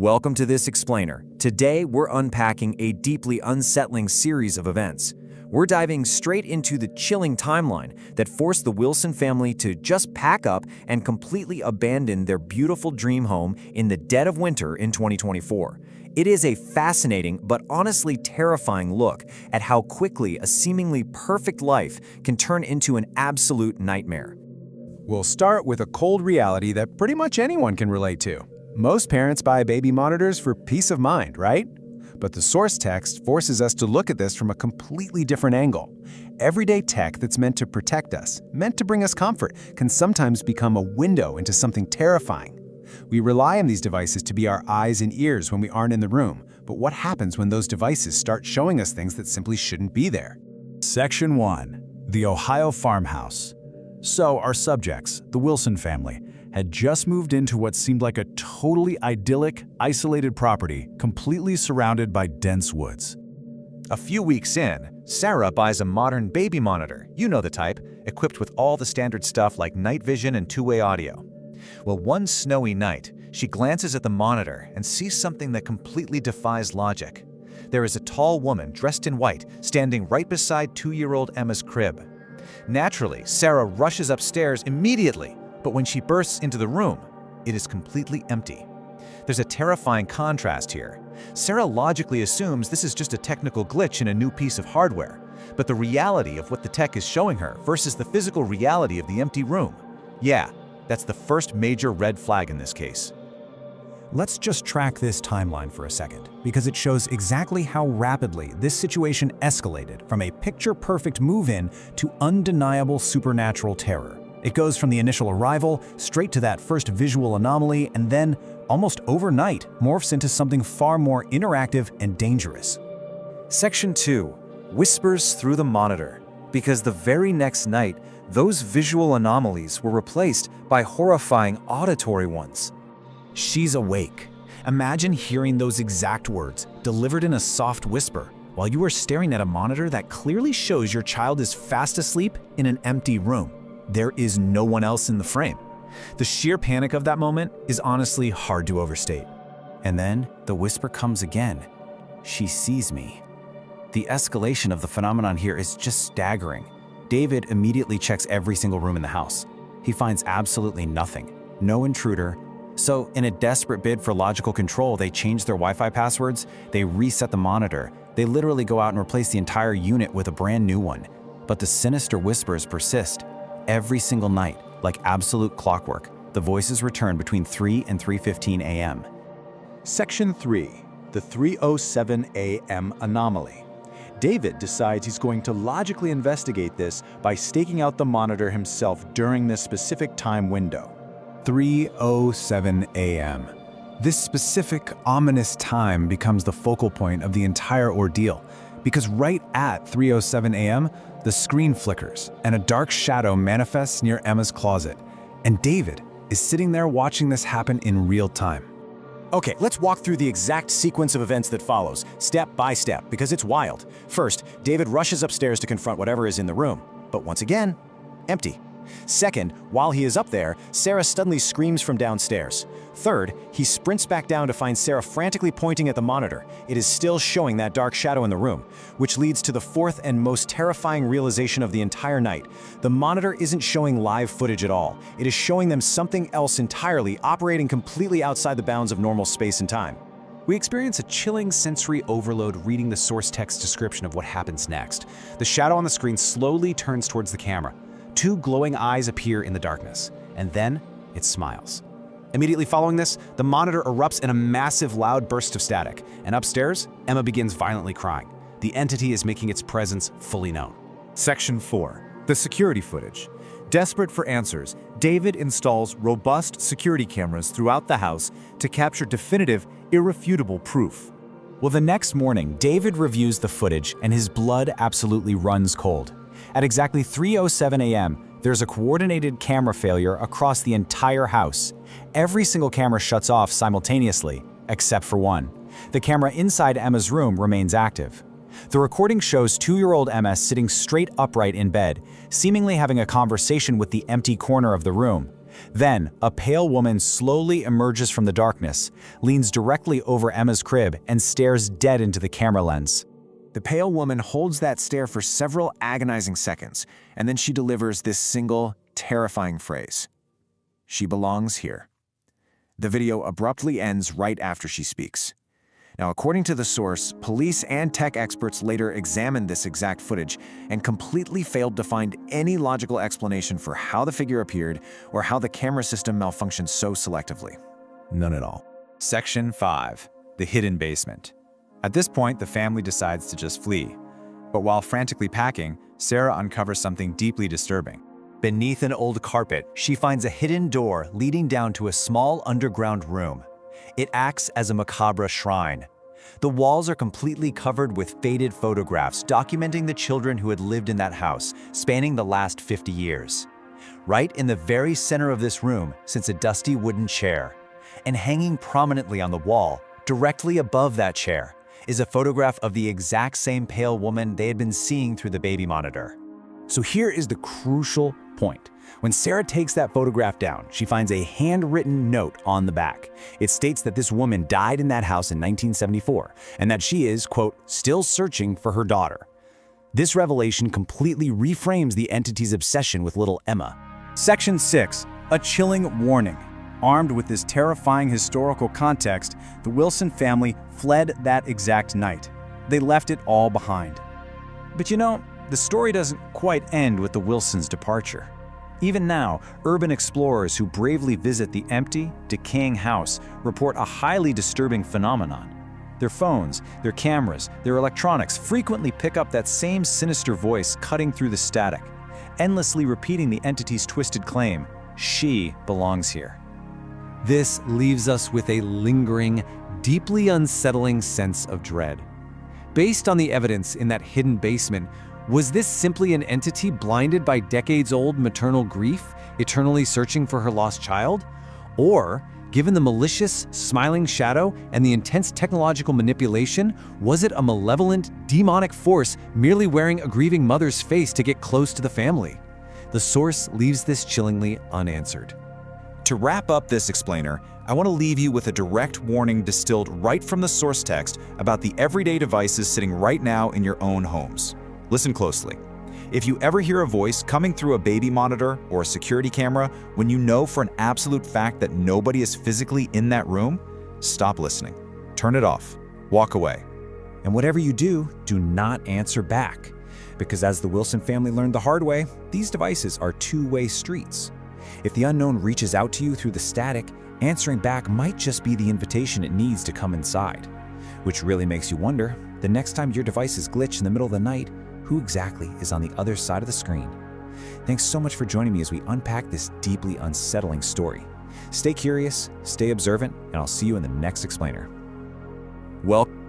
Welcome to This Explainer. Today, we're unpacking a deeply unsettling series of events. We're diving straight into the chilling timeline that forced the Wilson family to just pack up and completely abandon their beautiful dream home in the dead of winter in 2024. It is a fascinating but honestly terrifying look at how quickly a seemingly perfect life can turn into an absolute nightmare. We'll start with a cold reality that pretty much anyone can relate to. Most parents buy baby monitors for peace of mind, right? But the source text forces us to look at this from a completely different angle. Everyday tech that's meant to protect us, meant to bring us comfort, can sometimes become a window into something terrifying. We rely on these devices to be our eyes and ears when we aren't in the room, but what happens when those devices start showing us things that simply shouldn't be there? Section 1. The Ohio Farmhouse. So our subjects, the Wilson family, had just moved into what seemed like a totally idyllic, isolated property, completely surrounded by dense woods. A few weeks in, Sarah buys a modern baby monitor, you know the type, equipped with all the standard stuff like night vision and two-way audio. Well, one snowy night, she glances at the monitor and sees something that completely defies logic. There is a tall woman dressed in white standing right beside 2-year-old Emma's crib. Naturally, Sarah rushes upstairs immediately, but when she bursts into the room, it is completely empty. There's a terrifying contrast here. Sarah logically assumes this is just a technical glitch in a new piece of hardware, but the reality of what the tech is showing her versus the physical reality of the empty room. Yeah, that's the first major red flag in this case. Let's just track this timeline for a second, because it shows exactly how rapidly this situation escalated from a picture-perfect move-in to undeniable supernatural terror. It goes from the initial arrival straight to that first visual anomaly and then, almost overnight, morphs into something far more interactive and dangerous. Section 2. Whispers through the monitor. Because the very next night, those visual anomalies were replaced by horrifying auditory ones. She's awake. Imagine hearing those exact words, delivered in a soft whisper, while you are staring at a monitor that clearly shows your child is fast asleep in an empty room. There is no one else in the frame. The sheer panic of that moment is honestly hard to overstate. And then the whisper comes again. She sees me. The escalation of the phenomenon here is just staggering. David immediately checks every single room in the house. He finds absolutely nothing, no intruder. So in a desperate bid for logical control, they change their Wi-Fi passwords, they reset the monitor, they literally go out and replace the entire unit with a brand new one. But the sinister whispers persist. Every single night, like absolute clockwork, the voices return between 3 and 3:15 a.m. Section 3. The 3:07 a.m. anomaly. David decides he's going to logically investigate this by staking out the monitor himself during this specific time window. 3:07 a.m. This specific, ominous time becomes the focal point of the entire ordeal, because right at 3:07 a.m., the screen flickers and a dark shadow manifests near Emma's closet, and David is sitting there watching this happen in real time. Okay, let's walk through the exact sequence of events that follows, step by step, because it's wild. First, David rushes upstairs to confront whatever is in the room, but once again, empty. Second, while he is up there, Sarah suddenly screams from downstairs. Third, he sprints back down to find Sarah frantically pointing at the monitor. It is still showing that dark shadow in the room, which leads to the fourth and most terrifying realization of the entire night. The monitor isn't showing live footage at all. It is showing them something else entirely, operating completely outside the bounds of normal space and time. We experience a chilling sensory overload reading the source text description of what happens next. The shadow on the screen slowly turns towards the camera. 2 glowing eyes appear in the darkness, and then it smiles. Immediately following this, the monitor erupts in a massive loud burst of static, and upstairs, Emma begins violently crying. The entity is making its presence fully known. Section 4. The security footage. Desperate for answers, David installs robust security cameras throughout the house to capture definitive, irrefutable proof. Well, the next morning, David reviews the footage, and his blood absolutely runs cold. At exactly 3:07 a.m., there's a coordinated camera failure across the entire house. Every single camera shuts off simultaneously, except for one. The camera inside Emma's room remains active. The recording shows 2-year-old Emma sitting straight upright in bed, seemingly having a conversation with the empty corner of the room. Then, a pale woman slowly emerges from the darkness, leans directly over Emma's crib, and stares dead into the camera lens. The pale woman holds that stare for several agonizing seconds, and then she delivers this single, terrifying phrase. "She belongs here." The video abruptly ends right after she speaks. Now, according to the source, police and tech experts later examined this exact footage and completely failed to find any logical explanation for how the figure appeared or how the camera system malfunctioned so selectively. None at all. Section 5. The hidden basement. At this point, the family decides to just flee. But while frantically packing, Sarah uncovers something deeply disturbing. Beneath an old carpet, she finds a hidden door leading down to a small underground room. It acts as a macabre shrine. The walls are completely covered with faded photographs documenting the children who had lived in that house, spanning the last 50 years. Right in the very center of this room sits a dusty wooden chair. And hanging prominently on the wall, directly above that chair, is a photograph of the exact same pale woman they had been seeing through the baby monitor. So here is the crucial point. When Sarah takes that photograph down, she finds a handwritten note on the back. It states that this woman died in that house in 1974 and that she is, quote, still searching for her daughter. This revelation completely reframes the entity's obsession with little Emma. Section 6. A chilling warning. Armed with this terrifying historical context, the Wilson family fled that exact night. They left it all behind. But you know, the story doesn't quite end with the Wilsons' departure. Even now, urban explorers who bravely visit the empty, decaying house report a highly disturbing phenomenon. Their phones, their cameras, their electronics frequently pick up that same sinister voice cutting through the static, endlessly repeating the entity's twisted claim, "She belongs here." This leaves us with a lingering, deeply unsettling sense of dread. Based on the evidence in that hidden basement, was this simply an entity blinded by decades-old maternal grief, eternally searching for her lost child? Or, given the malicious, smiling shadow and the intense technological manipulation, was it a malevolent, demonic force merely wearing a grieving mother's face to get close to the family? The source leaves this chillingly unanswered. To wrap up this explainer, I want to leave you with a direct warning distilled right from the source text about the everyday devices sitting right now in your own homes. Listen closely. If you ever hear a voice coming through a baby monitor or a security camera when you know for an absolute fact that nobody is physically in that room, stop listening. Turn it off. Walk away. And whatever you do, do not answer back. Because as the Wilson family learned the hard way, these devices are two-way streets. If the unknown reaches out to you through the static, answering back might just be the invitation it needs to come inside. Which really makes you wonder, the next time your devices glitch in the middle of the night, who exactly is on the other side of the screen? Thanks so much for joining me as we unpack this deeply unsettling story. Stay curious, stay observant, and I'll see you in the next explainer. Welcome.